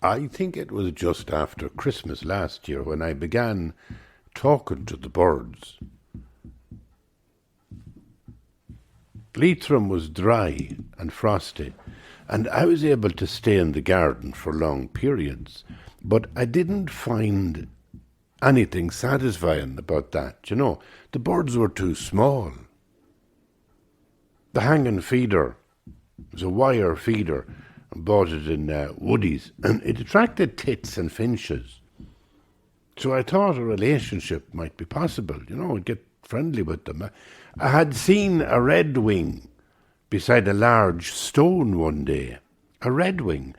I think it was just after Christmas last year when I began talking to the birds. Leitrim was dry and frosty, and I was able to stay in the garden for long periods, but I didn't find anything satisfying about that. The birds were too small. The hanging feeder was a wire feeder. I bought it in Woodies, and it attracted tits and finches. So I thought a relationship might be possible, I'd get friendly with them. I had seen a redwing beside a large stone one day. A redwing,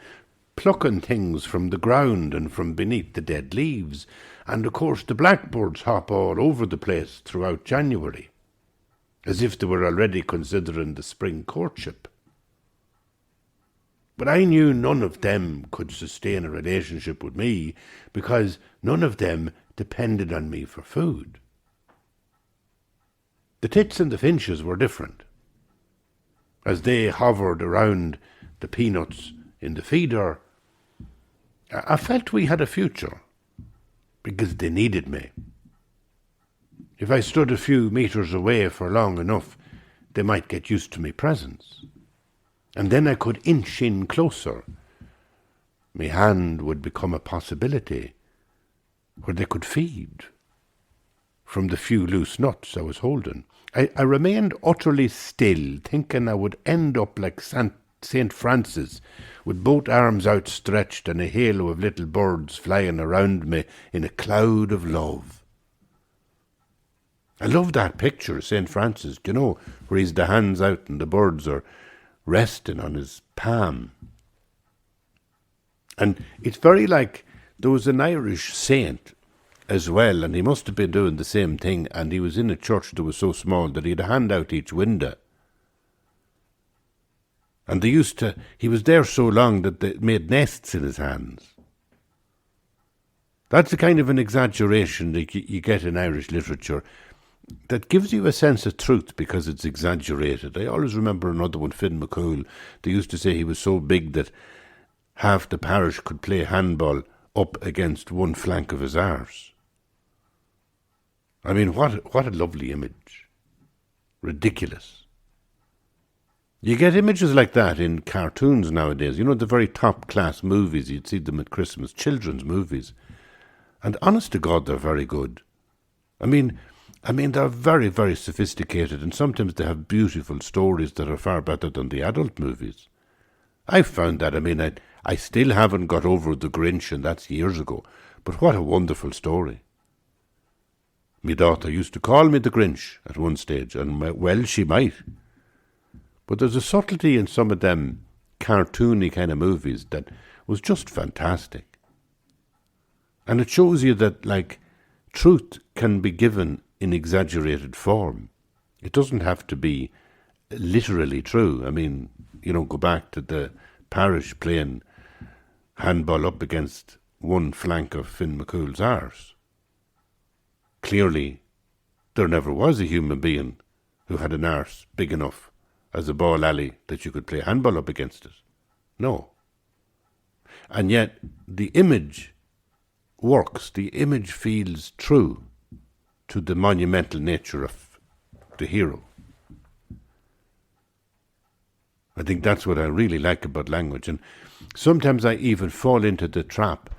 plucking things from the ground and from beneath the dead leaves. And of course the blackbirds hop all over the place throughout January, as if they were already considering the spring courtship. But I knew none of them could sustain a relationship with me because none of them depended on me for food. The tits and the finches were different. As they hovered around the peanuts in the feeder, I felt we had a future because they needed me. If I stood a few metres away for long enough, they might get used to my presence. And then I could inch in closer. My hand would become a possibility where they could feed from the few loose nuts I was holding. I remained utterly still, thinking I would end up like St. Francis, with both arms outstretched and a halo of little birds flying around me in a cloud of love. I love that picture of St. Francis, where he's the hands out and the birds are resting on his palm. And it's very like there was an Irish saint as well, and he must have been doing the same thing, and he was in a church that was so small that he had a hand out each window. And he was there so long that they made nests in his hands. That's the kind of an exaggeration that you get in Irish literature that gives you a sense of truth because it's exaggerated. I always remember another one, Finn McCool. They used to say he was so big that half the parish could play handball up against one flank of his arse. I mean, what a lovely image. Ridiculous. You get images like that in cartoons nowadays. The very top-class movies. You'd see them at Christmas, children's movies. And honest to God, they're very good. I mean, they're very, very sophisticated, and sometimes they have beautiful stories that are far better than the adult movies. I've found that. I still haven't got over The Grinch, and that's years ago. But what a wonderful story. My daughter used to call me the Grinch at one stage, and well, she might. But there's a subtlety in some of them cartoony kind of movies that was just fantastic. And it shows you that, truth can be given in exaggerated form. It doesn't have to be literally true. Go back to the parish playing handball up against one flank of Finn McCool's arse. Clearly, there never was a human being who had an arse big enough as a ball alley that you could play handball up against it. No. And yet, the image works. The image feels true to the monumental nature of the hero. I think that's what I really like about language. And sometimes I even fall into the trap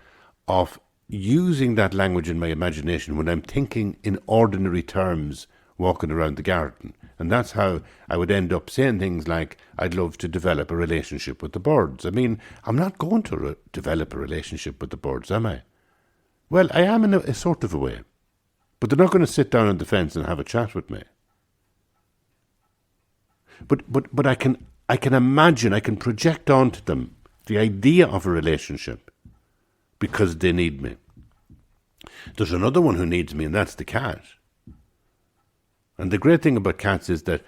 of using that language in my imagination when I'm thinking in ordinary terms walking around the garden. And that's how I would end up saying things like, I'd love to develop a relationship with the birds. I'm not going to develop a relationship with the birds, am I? Well, I am in a sort of a way. But they're not going to sit down on the fence and have a chat with me. But I can imagine, I can project onto them the idea of a relationship because they need me. There's another one who needs me, and that's the cat. And the great thing about cats is that,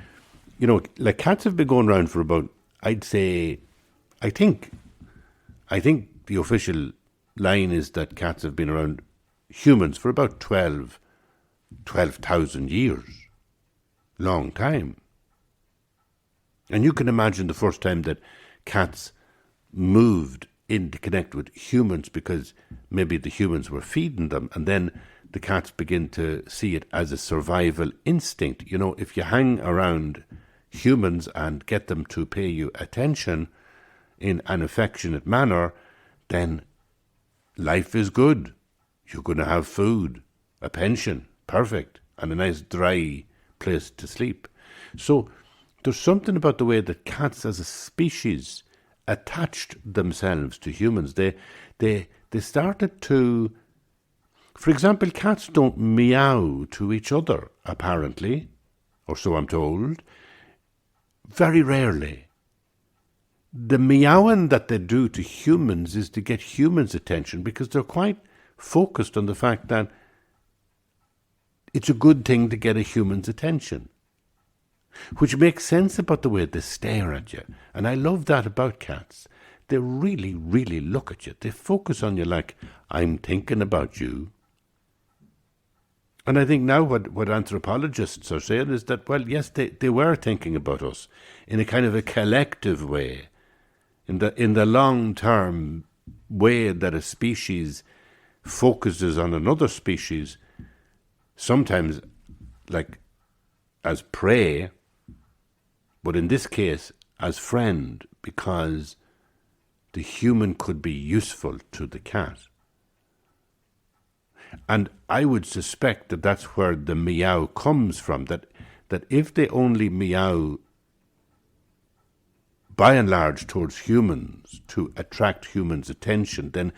cats have been going around for about, I think the official line is that cats have been around humans for about 12,000 years. Long time. And you can imagine the first time that cats moved in to connect with humans because maybe the humans were feeding them, and then the cats begin to see it as a survival instinct. You know, if you hang around humans and get them to pay you attention in an affectionate manner, then life is good. You're going to have food, a pension, perfect, and a nice dry place to sleep. So there's something about the way that cats as a species attached themselves to humans. They started to, for example, cats don't meow to each other, apparently, or so I'm told. Very rarely. The meowing that they do to humans is to get humans' attention because they're quite focused on the fact that it's a good thing to get a human's attention, which makes sense about the way they stare at you. And I love that about cats. They really, really look at you. They focus on you like, I'm thinking about you. And I think now what anthropologists are saying is that, well, yes, they were thinking about us in a kind of a collective way, in the long-term way that a species focuses on another species, sometimes like as prey, but in this case as friend, because the human could be useful to the cat. And I would suspect that that's where the meow comes from, that if they only meow by and large towards humans to attract humans' attention, then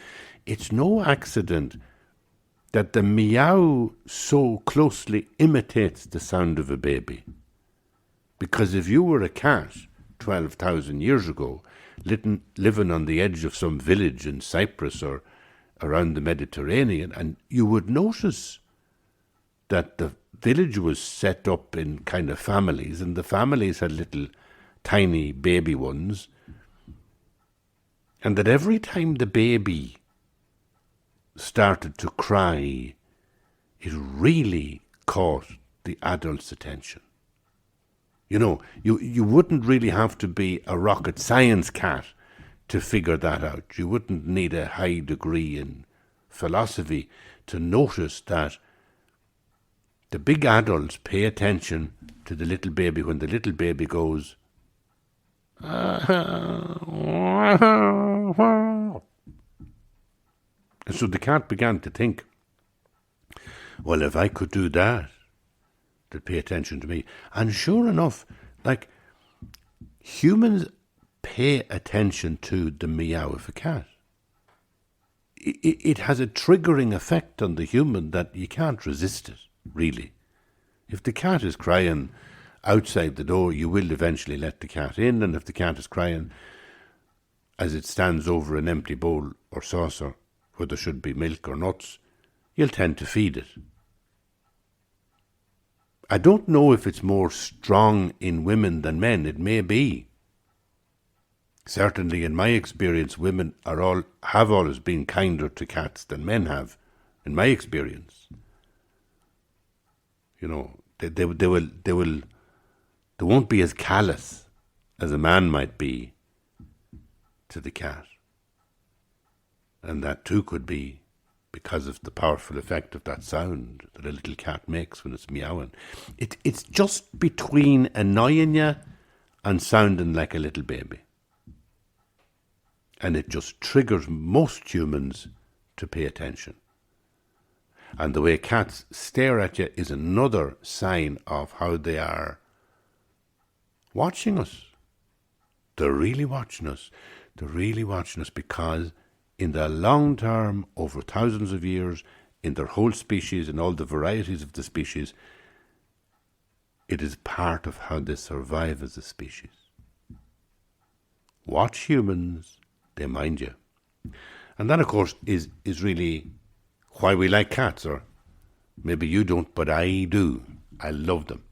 it's no accident that the meow so closely imitates the sound of a baby. Because if you were a cat 12,000 years ago, living on the edge of some village in Cyprus or around the Mediterranean, and you would notice that the village was set up in kind of families, and the families had little tiny baby ones, and that every time the baby started to cry, it really caught the adult's attention. You know, you wouldn't really have to be a rocket science cat to figure that out. You wouldn't need a high degree in philosophy to notice that the big adults pay attention to the little baby when the little baby goes, and so the cat began to think, well, if I could do that, they'd pay attention to me. And sure enough, like, humans pay attention to the meow of a cat. It has a triggering effect on the human that you can't resist it, really. If the cat is crying outside the door, you will eventually let the cat in, and if the cat is crying as it stands over an empty bowl or saucer where there should be milk or nuts, you'll tend to feed it. I don't know if it's more strong in women than men. It may be. Certainly, in my experience, women have always been kinder to cats than men have. In my experience, you know, they won't be as callous as a man might be to the cat, and that too could be because of the powerful effect of that sound that a little cat makes when it's meowing. It's just between annoying you and sounding like a little baby. And it just triggers most humans to pay attention. And the way cats stare at you is another sign of how they are watching us. They're really watching us. They're really watching us because in the long term, over thousands of years, in their whole species and all the varieties of the species, it is part of how they survive as a species. Watch humans, they mind you. And that, of course, is really why we like cats, or maybe you don't, but I do. I love them.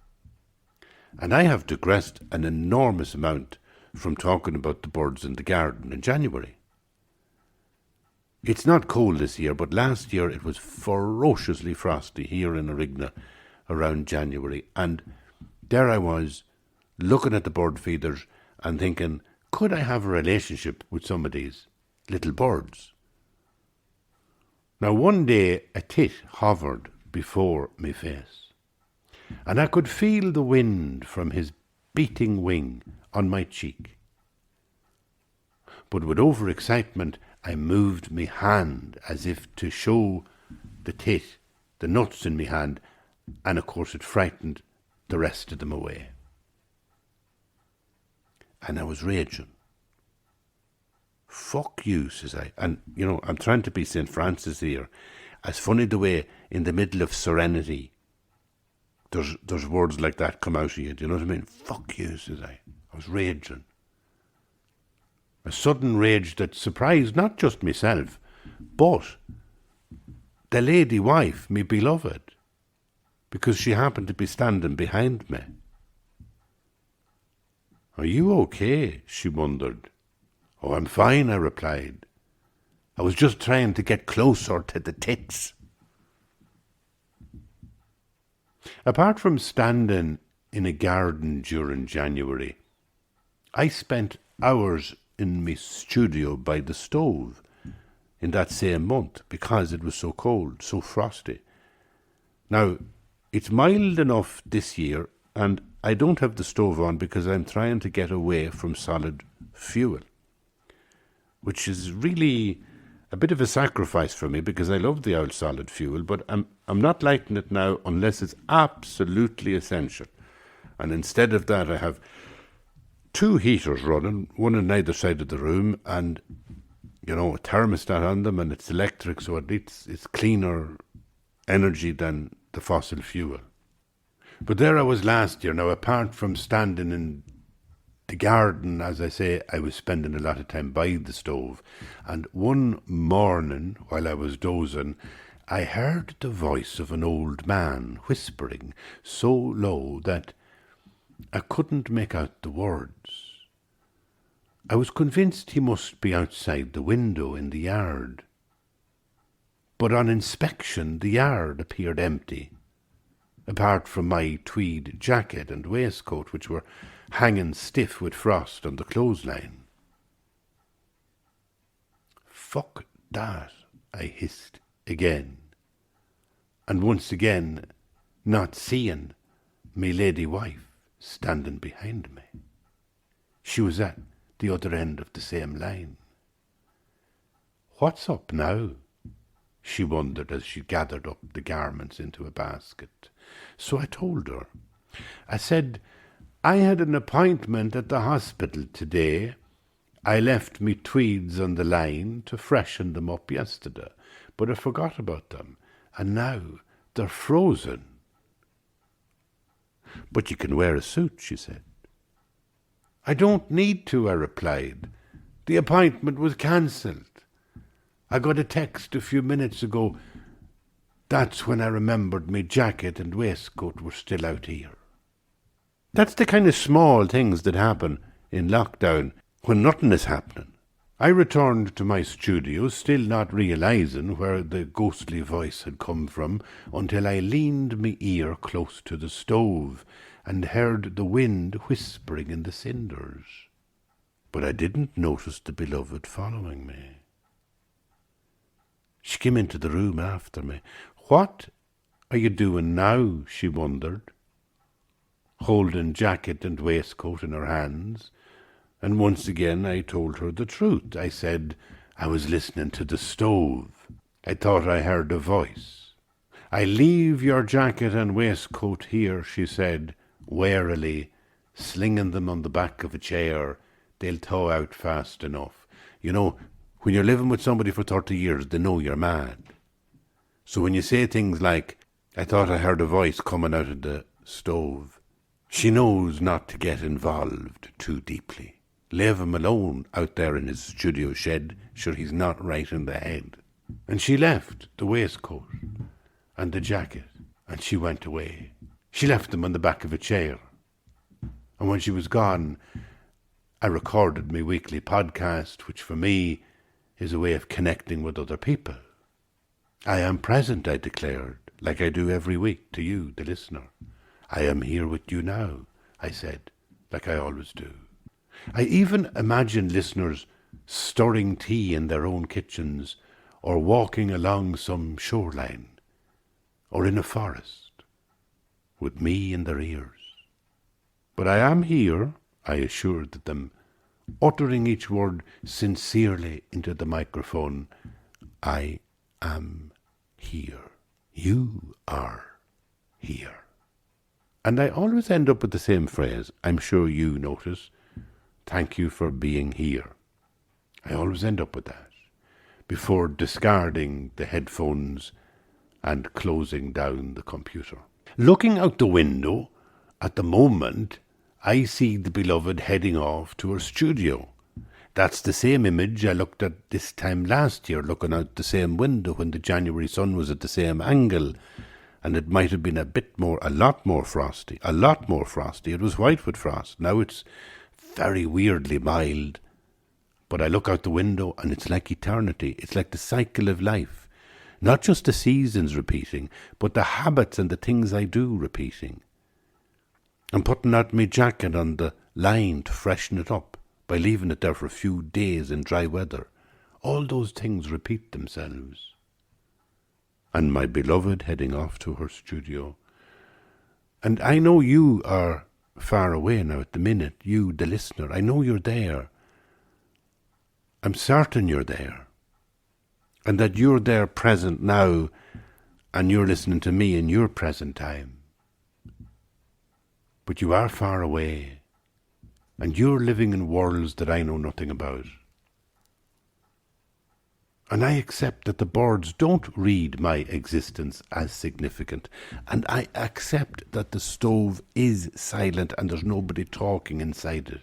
And I have digressed an enormous amount from talking about the birds in the garden in January. It's not cold this year, but last year it was ferociously frosty here in Arigna around January. And there I was, looking at the bird feeders and thinking, could I have a relationship with some of these? little birds. Now one day a tit hovered before me face, and I could feel the wind from his beating wing on my cheek. But with overexcitement I moved me hand as if to show the tit the nuts in me hand, and of course it frightened the rest of them away. And I was raging. Fuck you, says I. And, you know, I'm trying to be St. Francis here. It's funny the way in the middle of serenity there's words like that come out of you. Do you know what I mean? Fuck you, says I. I was raging. A sudden rage that surprised not just myself, but the lady wife, me beloved, because she happened to be standing behind me. Are you okay? She wondered. Oh, I'm fine, I replied. I was just trying to get closer to the tits. Apart from standing in a garden during January, I spent hours in my studio by the stove in that same month because it was so cold, so frosty. Now, it's mild enough this year, and I don't have the stove on because I'm trying to get away from solid fuel, which is really a bit of a sacrifice for me because I love the old solid fuel, but I'm not lighting it now unless it's absolutely essential. And instead of that, I have 2 heaters running, one on either side of the room, and, you know, a thermostat on them, and it's electric, so it's cleaner energy than the fossil fuel. But there I was last year. Now, apart from standing in the garden, as I say, I was spending a lot of time by the stove. And one morning, while I was dozing, I heard the voice of an old man whispering so low that I couldn't make out the words. I was convinced he must be outside the window in the yard. But on inspection, the yard appeared empty, apart from my tweed jacket and waistcoat, which were hanging stiff with frost on the clothesline. Fuck that, I hissed again, and once again not seeing me lady wife standing behind me. She was at the other end of the same line. What's up now? She wondered as she gathered up the garments into a basket. So I told her. I said, I had an appointment at the hospital today. I left me tweeds on the line to freshen them up yesterday, but I forgot about them, and now they're frozen. But you can wear a suit, she said. I don't need to, I replied. The appointment was cancelled. I got a text a few minutes ago. That's when I remembered my jacket and waistcoat were still out here. That's the kind of small things that happen in lockdown when nothing is happening. I returned to my studio, still not realising where the ghostly voice had come from, until I leaned my ear close to the stove and heard the wind whispering in the cinders. But I didn't notice the beloved following me. She came into the room after me. What are you doing now? She wondered, holding jacket and waistcoat in her hands. And once again I told her the truth. I said I was listening to the stove. I thought I heard a voice. I leave your jacket and waistcoat here, she said, warily, slinging them on the back of a chair. They'll thaw out fast enough. You know, when you're living with somebody for 30 years, they know you're mad. So when you say things like, I thought I heard a voice coming out of the stove, she knows not to get involved too deeply. Leave him alone out there in his studio shed, sure he's not right in the head. And she left the waistcoat and the jacket, and she went away. She left them on the back of a chair. And when she was gone, I recorded my weekly podcast, which for me is a way of connecting with other people. I am present, I declared, like I do every week to you, the listener. I am here with you now, I said, like I always do. I even imagine listeners stirring tea in their own kitchens, or walking along some shoreline, or in a forest, with me in their ears. But I am here, I assured them, uttering each word sincerely into the microphone. I am here. You are here. And I always end up with the same phrase. I'm sure you notice. Thank you for being here. I always end up with that before discarding the headphones and closing down the computer. Looking out the window, at the moment, I see the beloved heading off to her studio. That's the same image I looked at this time last year, looking out the same window when the January sun was at the same angle, and it might have been a lot more frosty. It was white with frost. Now it's very weirdly mild. But I look out the window and it's like eternity. It's like the cycle of life. Not just the seasons repeating, but the habits and the things I do repeating. I'm putting out my jacket on the line to freshen it up by leaving it there for a few days in dry weather. All those things repeat themselves. And my beloved heading off to her studio. And I know you are far away now at the minute, you, the listener. I know you're there. I'm certain you're there. And that you're there present now, and you're listening to me in your present time. But you are far away, and you're living in worlds that I know nothing about. And I accept that the birds don't read my existence as significant, and I accept that the stove is silent and there's nobody talking inside it.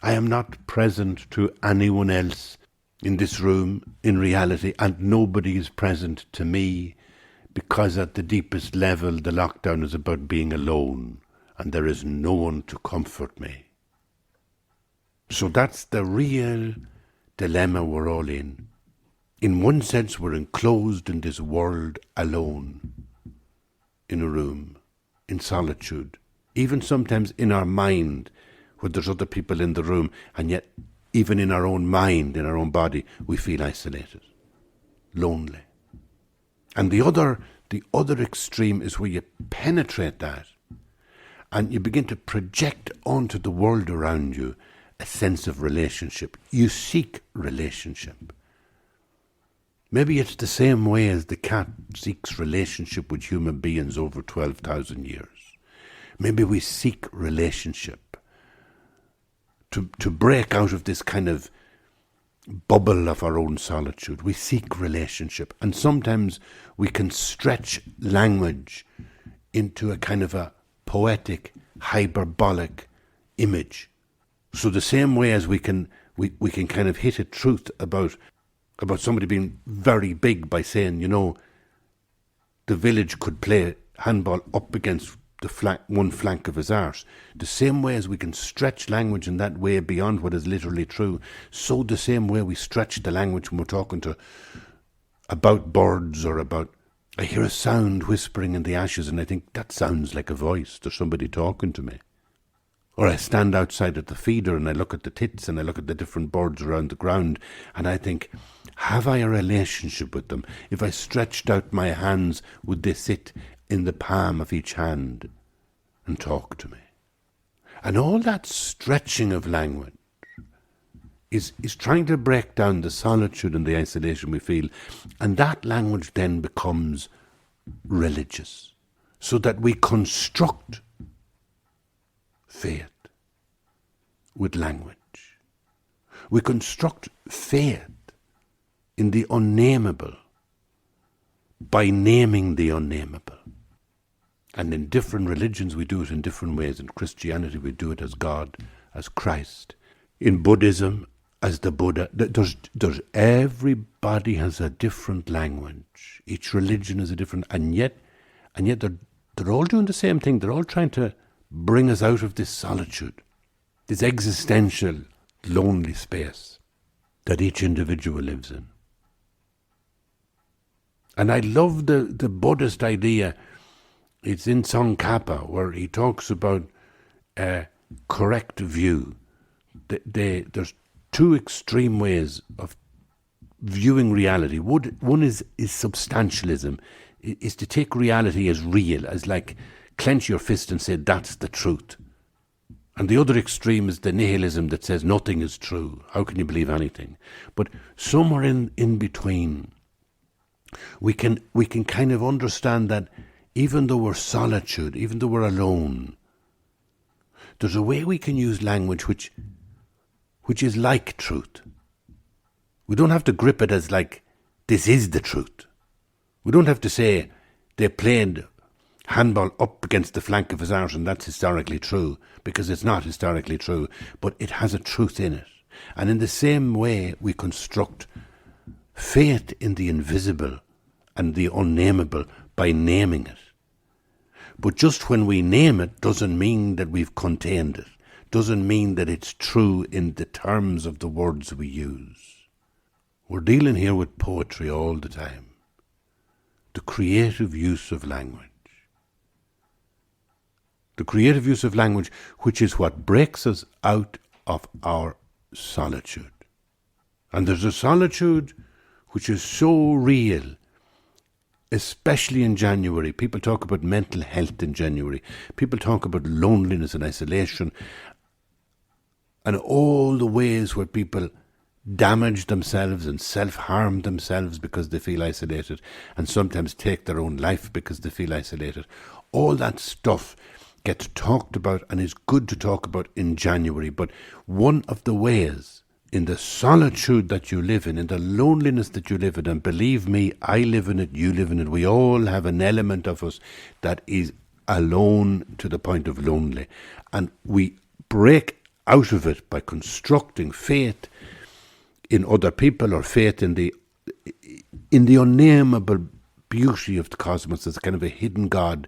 I am not present to anyone else in this room in reality, and nobody is present to me, because at the deepest level the lockdown is about being alone and there is no one to comfort me. So that's the real dilemma we're all in. In one sense, we're enclosed in this world alone, in a room, in solitude, even sometimes in our mind, where there's other people in the room, and yet even in our own mind, in our own body, we feel isolated, lonely. And the other extreme is where you penetrate that, and you begin to project onto the world around you a sense of relationship. You seek relationship. Maybe it's the same way as the cat seeks relationship with human beings over 12,000 years. Maybe we seek relationship to break out of this kind of bubble of our own solitude. We seek relationship. And sometimes we can stretch language into a kind of a poetic, hyperbolic image. So the same way as we can kind of hit a truth about somebody being very big by saying, you know, the village could play handball up against one flank of his arse. The same way as we can stretch language in that way beyond what is literally true, so the same way we stretch the language when we're talking about birds or about, I hear a sound whispering in the ashes and I think that sounds like a voice. There's somebody talking to me. Or I stand outside at the feeder and I look at the tits and I look at the different birds around the ground and I think, have I a relationship with them? If I stretched out my hands, would they sit in the palm of each hand and talk to me? And all that stretching of language is trying to break down the solitude and the isolation we feel. And that language then becomes religious, so that we construct faith with language. We construct faith in the unnameable by naming the unnameable. And in different religions we do it in different ways. In Christianity we do it as God, as Christ. In Buddhism, as the Buddha. Everybody has a different language. Each religion is a different, and yet they're all doing the same thing. They're all trying to bring us out of this solitude, this existential, lonely space that each individual lives in. And I love the Buddhist idea. It's in Tsongkhapa, where he talks about a correct view. There's two extreme ways of viewing reality. One is substantialism, is to take reality as real, as like clench your fist and say that's the truth. And the other extreme is the nihilism that says nothing is true. How can you believe anything? But somewhere in between, we can kind of understand that even though we're solitude, even though we're alone, there's a way we can use language which is like truth. We don't have to grip it as like, this is the truth. We don't have to say they played handball up against the flank of his arse and that's historically true, because it's not historically true, but it has a truth in it. And in the same way, we construct faith in the invisible and the unnameable by naming it. But just when we name it doesn't mean that we've contained it, doesn't mean that it's true in the terms of the words we use. We're dealing here with poetry all the time. The creative use of language. The creative use of language, which is what breaks us out of our solitude. And there's a solitude which is so real, especially in January. People talk about mental health in January. People talk about loneliness and isolation and all the ways where people damage themselves and self-harm themselves because they feel isolated, and sometimes take their own life because they feel isolated. All that stuff gets talked about and is good to talk about in January. But one of the ways, in the solitude that you live in the loneliness that you live in, and believe me, I live in it, you live in it, we all have an element of us that is alone to the point of lonely. And we break out of it by constructing faith in other people, or faith in the unnameable beauty of the cosmos as kind of a hidden God.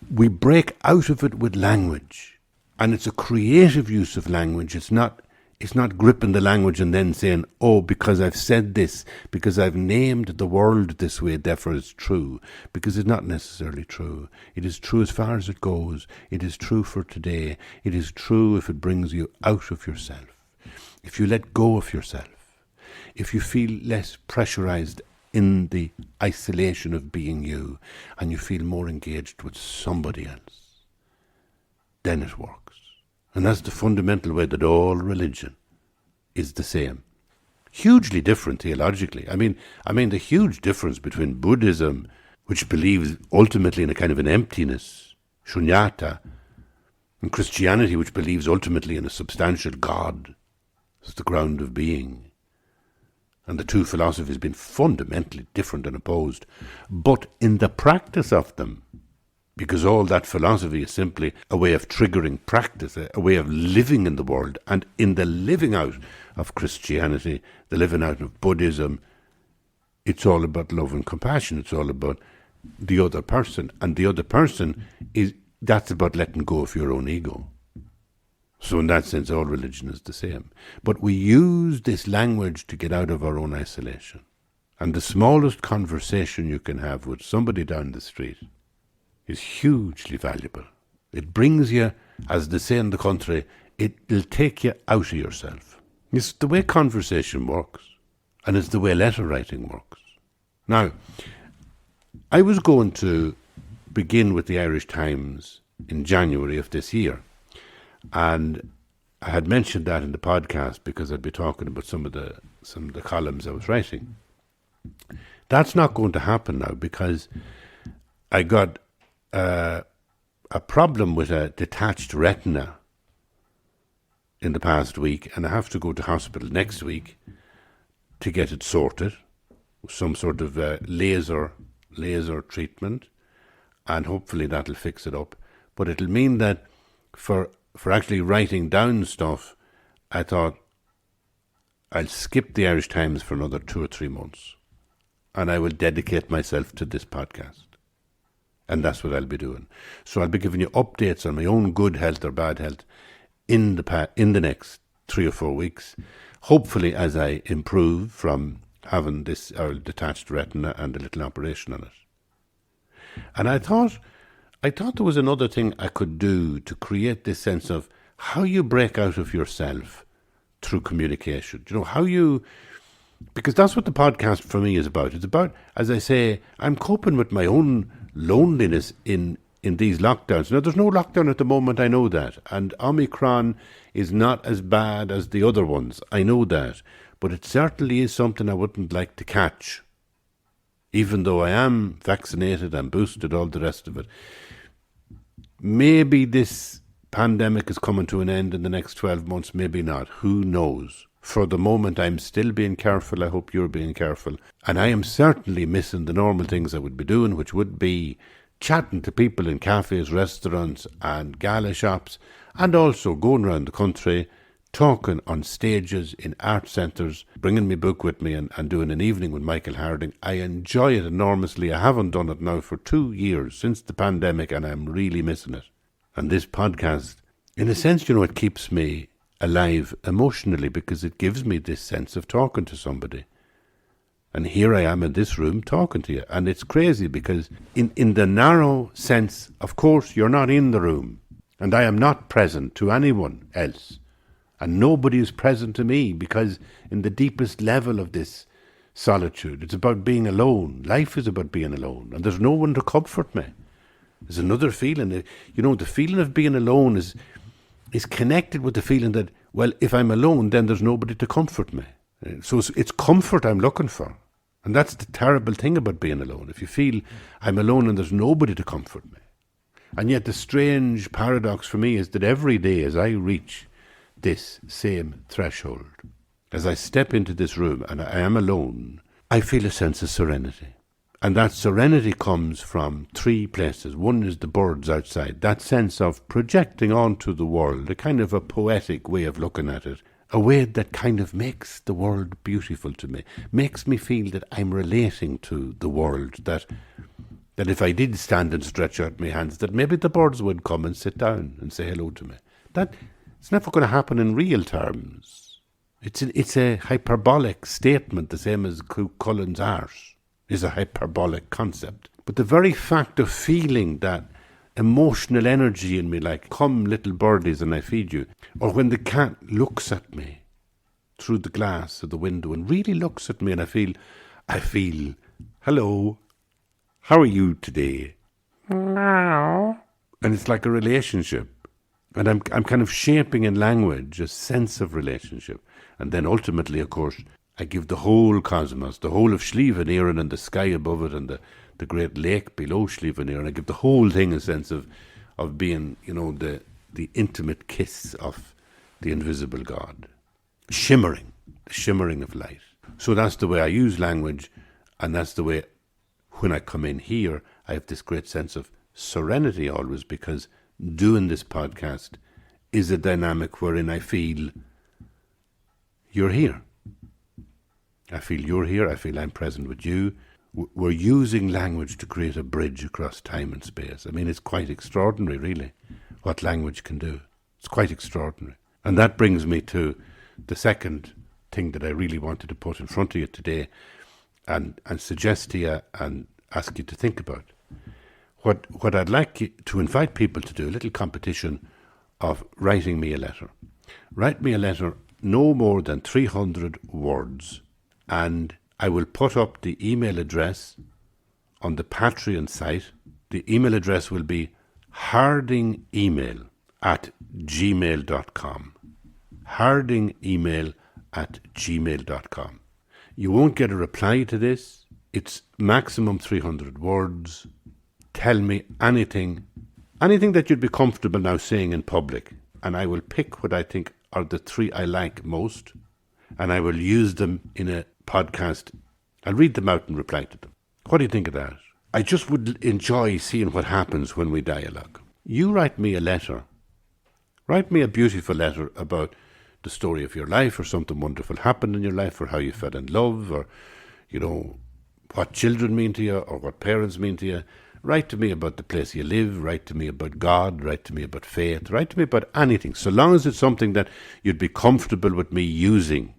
We break out of it with language, and it's a creative use of language. It's not gripping the language and then saying, oh, because I've said this, because I've named the world this way, therefore it's true, because it's not necessarily true. It is true as far as it goes. It is true for today. It is true if it brings you out of yourself, if you let go of yourself, if you feel less pressurized in the isolation of being you, and you feel more engaged with somebody else, then it works. And that's the fundamental way that all religion is the same. Hugely different theologically. I mean, the huge difference between Buddhism, which believes ultimately in a kind of an emptiness, shunyata, and Christianity, which believes ultimately in a substantial God as the ground of being. And the two philosophies have been fundamentally different and opposed. But in the practice of them, because all that philosophy is simply a way of triggering practice, a way of living in the world, and in the living out of Christianity, the living out of Buddhism, it's all about love and compassion. It's all about the other person. And the other person, that's about letting go of your own ego. So in that sense, all religion is the same. But we use this language to get out of our own isolation. And the smallest conversation you can have with somebody down the street is hugely valuable. It brings you, as they say in the country, it'll take you out of yourself. It's the way conversation works, and it's the way letter writing works. Now, I was going to begin with the Irish Times in January of this year, and I had mentioned that in the podcast because I'd be talking about some of the columns I was writing. That's not going to happen now because I got a problem with a detached retina in the past week, and I have to go to hospital next week to get it sorted, some sort of laser treatment, and hopefully that'll fix it up. But it'll mean that for actually writing down stuff, I thought I'll skip the Irish Times for another 2 or 3 months, and I will dedicate myself to this podcast. And that's what I'll be doing. So I'll be giving you updates on my own good health or bad health in the next 3 or 4 weeks, hopefully as I improve from having this detached retina and a little operation on it. And I thought there was another thing I could do to create this sense of how you break out of yourself through communication. You know, because that's what the podcast for me is about. It's about, as I say, I'm coping with my own loneliness in these lockdowns. Now, there's no lockdown at the moment, I know that. And Omicron is not as bad as the other ones, I know that. But it certainly is something I wouldn't like to catch. Even though I am vaccinated and boosted, all the rest of it. Maybe this pandemic is coming to an end in the next 12 months, maybe not. Who knows? For the moment, I'm still being careful. I hope you're being careful. And I am certainly missing the normal things I would be doing, which would be chatting to people in cafes, restaurants and gala shops, and also going around the country, talking on stages in art centres, bringing my book with me and doing an evening with Michael Harding. I enjoy it enormously. I haven't done it now for 2 years since the pandemic, and I'm really missing it. And this podcast, in a sense, you know, it keeps me alive emotionally because it gives me this sense of talking to somebody. And here I am in this room talking to you. And it's crazy because in the narrow sense, of course, you're not in the room. And I am not present to anyone else. And nobody is present to me because in the deepest level of this solitude, it's about being alone. Life is about being alone. And there's no one to comfort me. There's another feeling. You know, the feeling of being alone is connected with the feeling that, well, if I'm alone, then there's nobody to comfort me. So it's comfort I'm looking for. And that's the terrible thing about being alone. If you feel I'm alone and there's nobody to comfort me. And yet the strange paradox for me is that every day as I reach this same threshold, as I step into this room and I am alone, I feel a sense of serenity. And that serenity comes from 3 places. One is the birds outside, that sense of projecting onto the world, a kind of a poetic way of looking at it, a way that kind of makes the world beautiful to me, makes me feel that I'm relating to the world, that if I did stand and stretch out my hands, that maybe the birds would come and sit down and say hello to me. That it's never going to happen in real terms. It's a hyperbolic statement, the same as Cu Chulainn's arse is a hyperbolic concept. But the very fact of feeling that emotional energy in me, like, come little birdies and I feed you, or when the cat looks at me through the glass of the window and really looks at me and I feel, hello, how are you today? Meow. And it's like a relationship. And I'm kind of shaping in language a sense of relationship. And then ultimately, of course, I give the whole cosmos, the whole of Slieveneirin and the sky above it and the great lake below Slieveneirin. I give the whole thing a sense of being, you know, the intimate kiss of the invisible God. Shimmering, the shimmering of light. So that's the way I use language, and that's the way when I come in here, I have this great sense of serenity always, because doing this podcast is a dynamic wherein I feel you're here. I feel you're here. I feel I'm present with you. We're using language to create a bridge across time and space. I mean, it's quite extraordinary, really, what language can do. It's quite extraordinary. And that brings me to the second thing that I really wanted to put in front of you today and suggest to you and ask you to think about. What I'd like you to invite people to do, a little competition of writing me a letter. Write me a letter no more than 300 words, and I will put up the email address on the Patreon site. The email address will be hardingemail@gmail.com. hardingemail@gmail.com. You won't get a reply to this. It's maximum 300 words. Tell me anything that you'd be comfortable now saying in public, and I will pick what I think are the 3 I like most, and I will use them in a podcast. I'll read them out and reply to them. What do you think of that? I just would enjoy seeing what happens when we dialogue. You write me a letter. Write me a beautiful letter about the story of your life, or something wonderful happened in your life, or how you fell in love, or, you know, what children mean to you, or what parents mean to you. Write to me about the place you live. Write to me about God. Write to me about faith. Write to me about anything, so long as it's something that you'd be comfortable with me using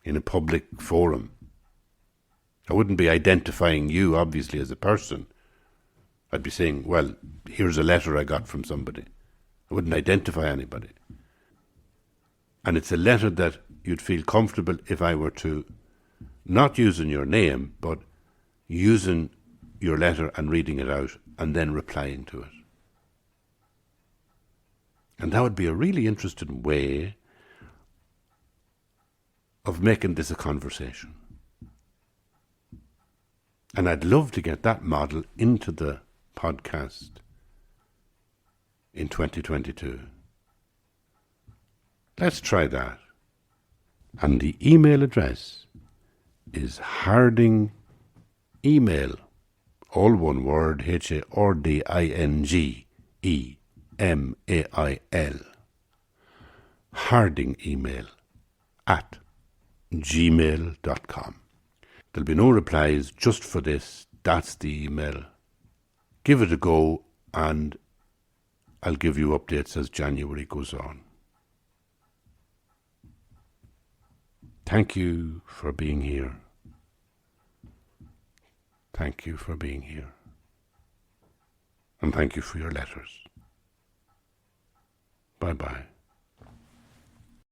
in a public forum. I wouldn't be identifying you, obviously, as a person. I'd be saying, well, here's a letter I got from somebody. I wouldn't identify anybody. And it's a letter that you'd feel comfortable if I were to, not using your name, but using your letter and reading it out and then replying to it. And that would be a really interesting way of making this a conversation. And I'd love to get that model into the podcast in 2022. Let's try that. And the email address is hardingemail, all one word, HARDINGEMAIL, hardingemail at gmail.com. There'll be no replies just for this. That's the email. Give it a go and I'll give you updates as January goes on. Thank you for being here. Thank you for being here. And thank you for your letters. Bye-bye.